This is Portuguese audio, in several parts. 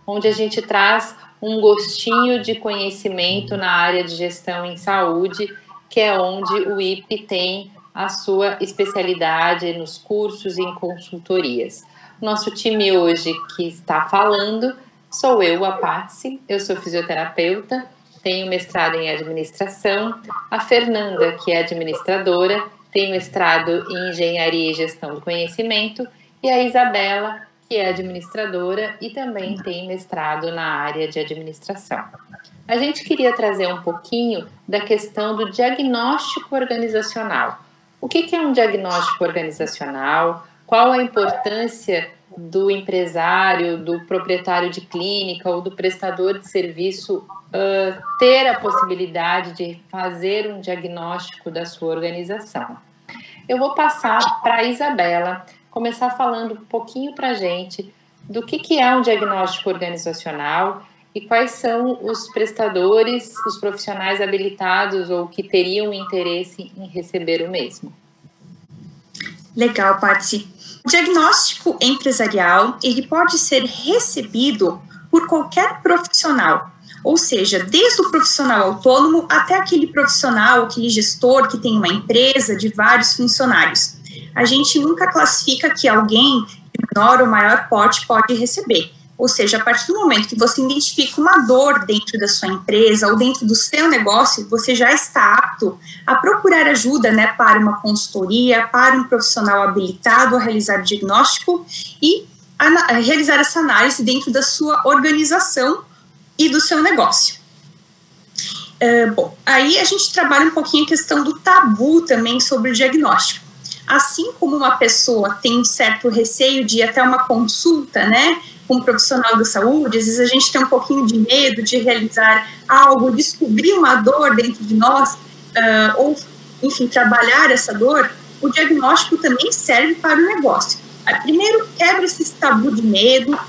onde a gente traz um gostinho de conhecimento na área de gestão em saúde, que é onde o IPE tem a sua especialidade nos cursos e em consultorias. Nosso time hoje que está falando sou eu, a Patsy, eu sou fisioterapeuta, tenho mestrado em administração, a Fernanda, que é administradora, tem mestrado em engenharia e gestão do conhecimento, e a Isabela, que é administradora e também tem mestrado na área de administração. A gente queria trazer um pouquinho da questão do diagnóstico organizacional. O que é um diagnóstico organizacional? Qual a importância do empresário, do proprietário de clínica ou do prestador de serviço ter a possibilidade de fazer um diagnóstico da sua organização? Eu vou passar para a Isabela começar falando um pouquinho para a gente do que é um diagnóstico organizacional e quais são os prestadores, os profissionais habilitados ou que teriam interesse em receber o mesmo. Legal, Patsy. O diagnóstico empresarial, ele pode ser recebido por qualquer profissional, ou seja, desde o profissional autônomo até aquele profissional, aquele gestor que tem uma empresa de vários funcionários. A gente nunca classifica que alguém de menor ou maior porte pode receber. Ou seja, a partir do momento que você identifica uma dor dentro da sua empresa ou dentro do seu negócio, você já está apto a procurar ajuda, né, para uma consultoria, para um profissional habilitado a realizar o diagnóstico e a realizar essa análise dentro da sua organização e do seu negócio. Bom, aí a gente trabalha um pouquinho a questão do tabu também sobre o diagnóstico. Assim como uma pessoa tem um certo receio de ir até uma consulta, né, com um profissional da saúde, às vezes a gente tem um pouquinho de medo de realizar algo, descobrir uma dor dentro de nós, ou, enfim, trabalhar essa dor, o diagnóstico também serve para o negócio. Primeiro, quebra esse tabu de medo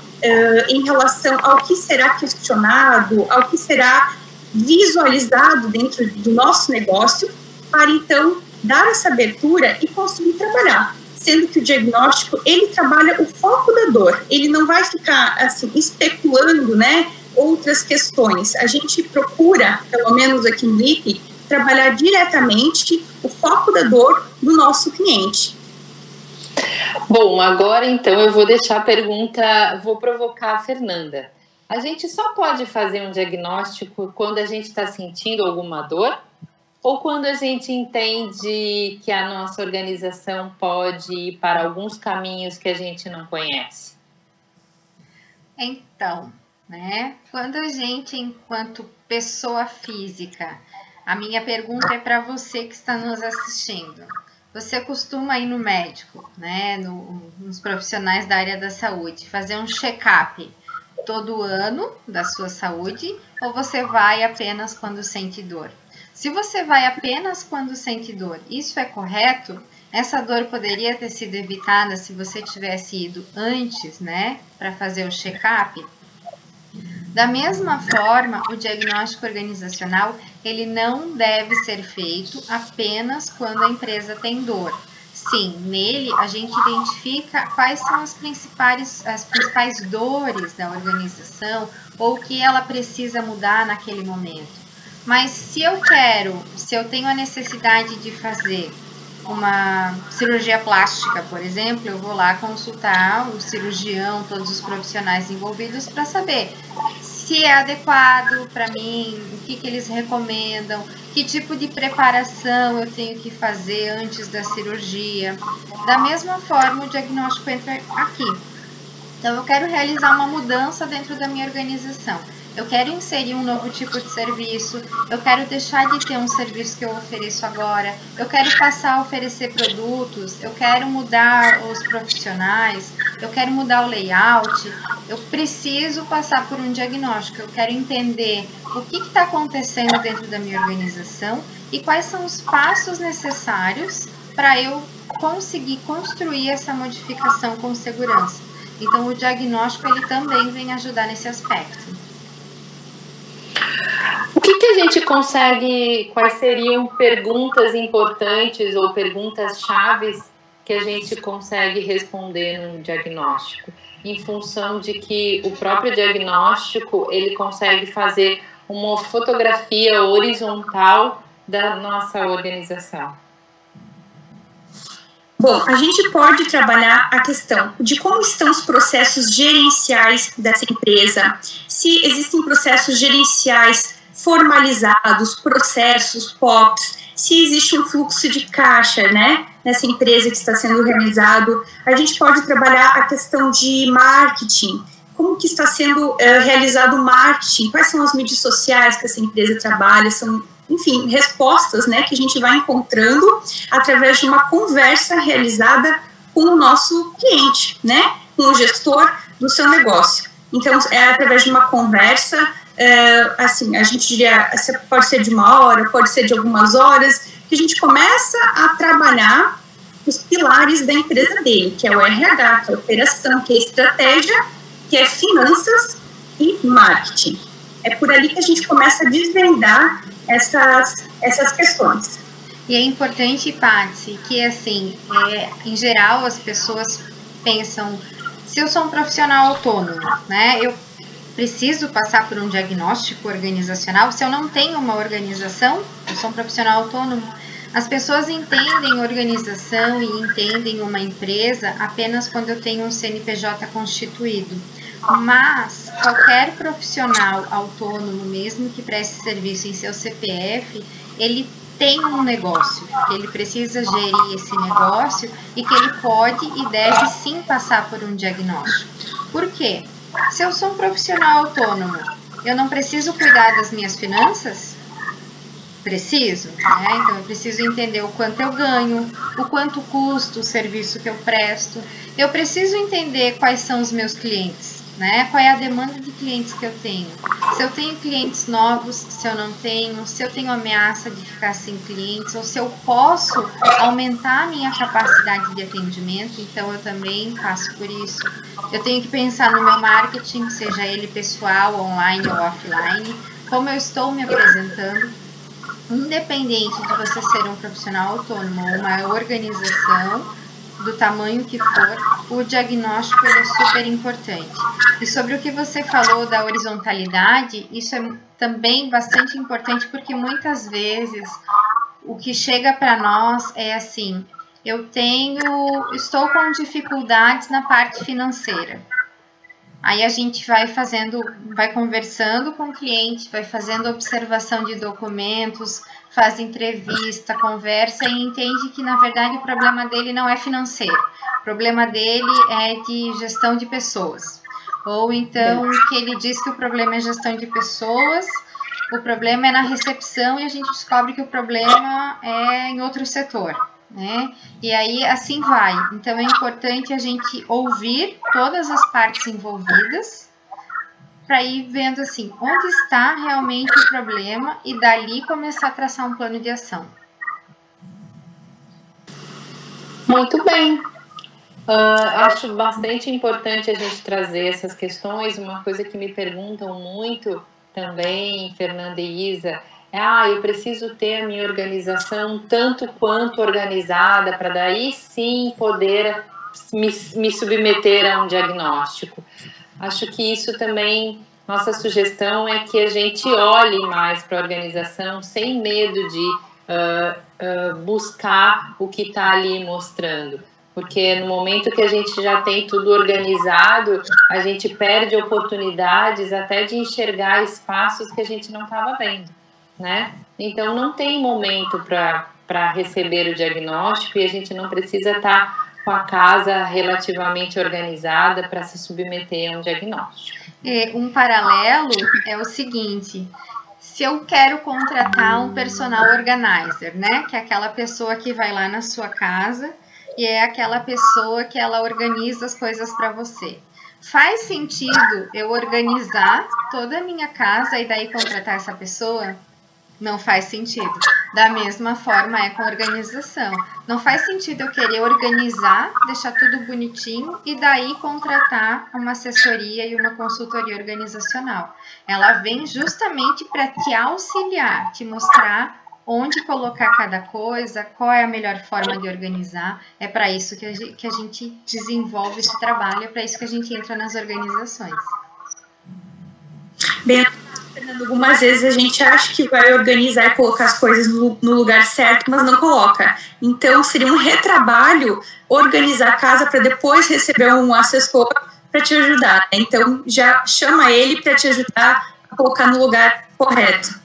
em relação ao que será questionado, ao que será visualizado dentro do nosso negócio, para então dar essa abertura e conseguir trabalhar. Sendo que o diagnóstico, ele trabalha o foco da dor, ele não vai ficar, assim, especulando, né, outras questões. A gente procura, pelo menos aqui no IPE, trabalhar diretamente o foco da dor do nosso cliente. Bom, agora então eu vou deixar a pergunta, vou provocar a Fernanda. A gente só pode fazer um diagnóstico quando a gente está sentindo alguma dor? Ou quando a gente entende que a nossa organização pode ir para alguns caminhos que a gente não conhece? Então, né, quando a gente, enquanto pessoa física, a minha pergunta é para você que está nos assistindo. Você costuma ir no médico, né, nos profissionais da área da saúde, fazer um check-up todo ano da sua saúde, ou você vai apenas quando sente dor? Se você vai apenas quando sente dor, isso é correto? Essa dor poderia ter sido evitada se você tivesse ido antes, né, para fazer o check-up? Da mesma forma, o diagnóstico organizacional, ele não deve ser feito apenas quando a empresa tem dor. Sim, nele a gente identifica quais são as principais dores da organização ou o que ela precisa mudar naquele momento. Mas se eu tenho a necessidade de fazer uma cirurgia plástica, por exemplo, eu vou lá consultar o cirurgião, todos os profissionais envolvidos para saber se é adequado para mim, o que eles recomendam, que tipo de preparação eu tenho que fazer antes da cirurgia. Da mesma forma, o diagnóstico entra aqui. Então, eu quero realizar uma mudança dentro da minha organização. Eu quero inserir um novo tipo de serviço, eu quero deixar de ter um serviço que eu ofereço agora, eu quero passar a oferecer produtos, eu quero mudar os profissionais, eu quero mudar o layout, eu preciso passar por um diagnóstico, eu quero entender o que está acontecendo dentro da minha organização e quais são os passos necessários para eu conseguir construir essa modificação com segurança. Então, o diagnóstico ele também vem ajudar nesse aspecto. O que a gente consegue, quais seriam perguntas importantes ou perguntas chaves que a gente consegue responder num diagnóstico? em função de que o próprio diagnóstico ele consegue fazer uma fotografia horizontal da nossa organização? Bom, a gente pode trabalhar a questão de como estão os processos gerenciais dessa empresa, se existem processos gerenciais formalizados, processos POPs, se existe um fluxo de caixa, né, nessa empresa que está sendo realizado. A gente pode trabalhar a questão de marketing, como que está sendo realizado o marketing, quais são as mídias sociais que essa empresa trabalha, são, enfim, respostas, né, que a gente vai encontrando através de uma conversa realizada com o nosso cliente, né, com o gestor do seu negócio. Então, é através de uma conversa, assim, a gente diria, pode ser de 1 hora, pode ser de algumas horas, que a gente começa a trabalhar os pilares da empresa dele, que é o RH, que é a operação, que é a estratégia, que é finanças e marketing. É por ali que a gente começa a desvendar essas questões. E é importante, Paty, que assim, em geral as pessoas pensam, se eu sou um profissional autônomo, né, eu preciso passar por um diagnóstico organizacional. Se eu não tenho uma organização, eu sou um profissional autônomo. As pessoas entendem organização e entendem uma empresa apenas quando eu tenho um CNPJ constituído. Mas qualquer profissional autônomo, mesmo que preste serviço em seu CPF, ele tem um negócio, que ele precisa gerir esse negócio e que ele pode e deve sim passar por um diagnóstico. Por quê? Se eu sou um profissional autônomo, eu não preciso cuidar das minhas finanças? Preciso, né? Então eu preciso entender o quanto eu ganho, o quanto custa o serviço que eu presto. Eu preciso entender quais são os meus clientes, né? Qual é a demanda de clientes que eu tenho. Se eu tenho clientes novos, se eu não tenho, se eu tenho ameaça de ficar sem clientes, ou se eu posso aumentar a minha capacidade de atendimento, então eu também passo por isso. Eu tenho que pensar no meu marketing, seja ele pessoal, online ou offline, como eu estou me apresentando. Independente de você ser um profissional autônomo ou uma organização, do tamanho que for, o diagnóstico ele é super importante. E sobre o que você falou da horizontalidade, isso é também bastante importante, porque muitas vezes o que chega para nós é assim, estou com dificuldades na parte financeira. Aí a gente vai conversando com o cliente, vai fazendo observação de documentos, faz entrevista, conversa e entende que, na verdade, o problema dele não é financeiro. O problema dele é de gestão de pessoas. Ou então, que ele diz que o problema é gestão de pessoas, o problema é na recepção e a gente descobre que o problema é em outro setor, né? E aí, assim vai. Então, é importante a gente ouvir todas as partes envolvidas para ir vendo assim, onde está realmente o problema e dali começar a traçar um plano de ação. Muito bem. Acho bastante importante a gente trazer essas questões. Uma coisa que me perguntam muito também, Fernanda e Isa, eu preciso ter a minha organização tanto quanto organizada para daí sim poder me submeter a um diagnóstico. Acho que isso também, nossa sugestão é que a gente olhe mais para a organização sem medo de buscar o que está ali mostrando. Porque no momento que a gente já tem tudo organizado, a gente perde oportunidades até de enxergar espaços que a gente não estava vendo, né? Então não tem momento para receber o diagnóstico e a gente não precisa estar com a casa relativamente organizada para se submeter a um diagnóstico. Um paralelo é o seguinte: se eu quero contratar um personal organizer, né, que é aquela pessoa que vai lá na sua casa e é aquela pessoa que ela organiza as coisas para você. Faz sentido eu organizar toda a minha casa e daí contratar essa pessoa? Não faz sentido. Da mesma forma é com organização. Não faz sentido eu querer organizar, deixar tudo bonitinho e daí contratar uma assessoria e uma consultoria organizacional. Ela vem justamente para te auxiliar, te mostrar onde colocar cada coisa, qual é a melhor forma de organizar. É para isso que a gente desenvolve esse trabalho, é para isso que a gente entra nas organizações. Bem, Fernando, algumas vezes a gente acha que vai organizar e colocar as coisas no lugar certo, mas não coloca. Então, seria um retrabalho organizar a casa para depois receber um assessor para te ajudar. Então, já chama ele para te ajudar a colocar no lugar correto.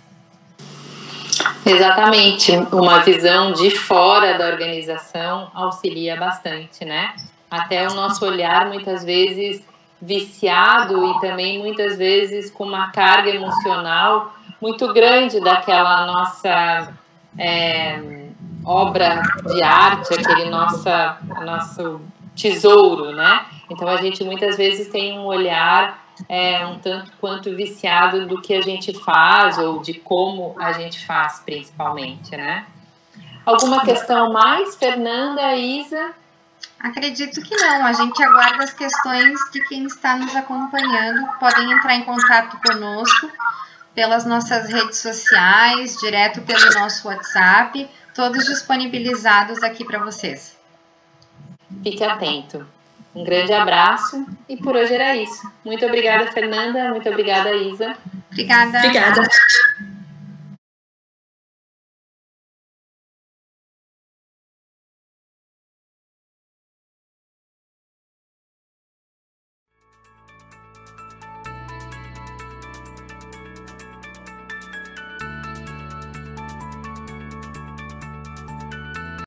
Exatamente. Uma visão de fora da organização auxilia bastante, né? Até o nosso olhar, muitas vezes, viciado e também muitas vezes com uma carga emocional muito grande daquela nossa obra de arte, aquele nosso tesouro, né? Então a gente muitas vezes tem um olhar um tanto quanto viciado do que a gente faz ou de como a gente faz, principalmente, né? Alguma questão mais, Fernanda, Isa? Acredito que não. A gente aguarda as questões de quem está nos acompanhando. Podem entrar em contato conosco pelas nossas redes sociais, direto pelo nosso WhatsApp, todos disponibilizados aqui para vocês. Fique atento. Um grande abraço e por hoje era isso. Muito obrigada, Fernanda. Muito obrigada, Isa. Obrigada. Obrigada.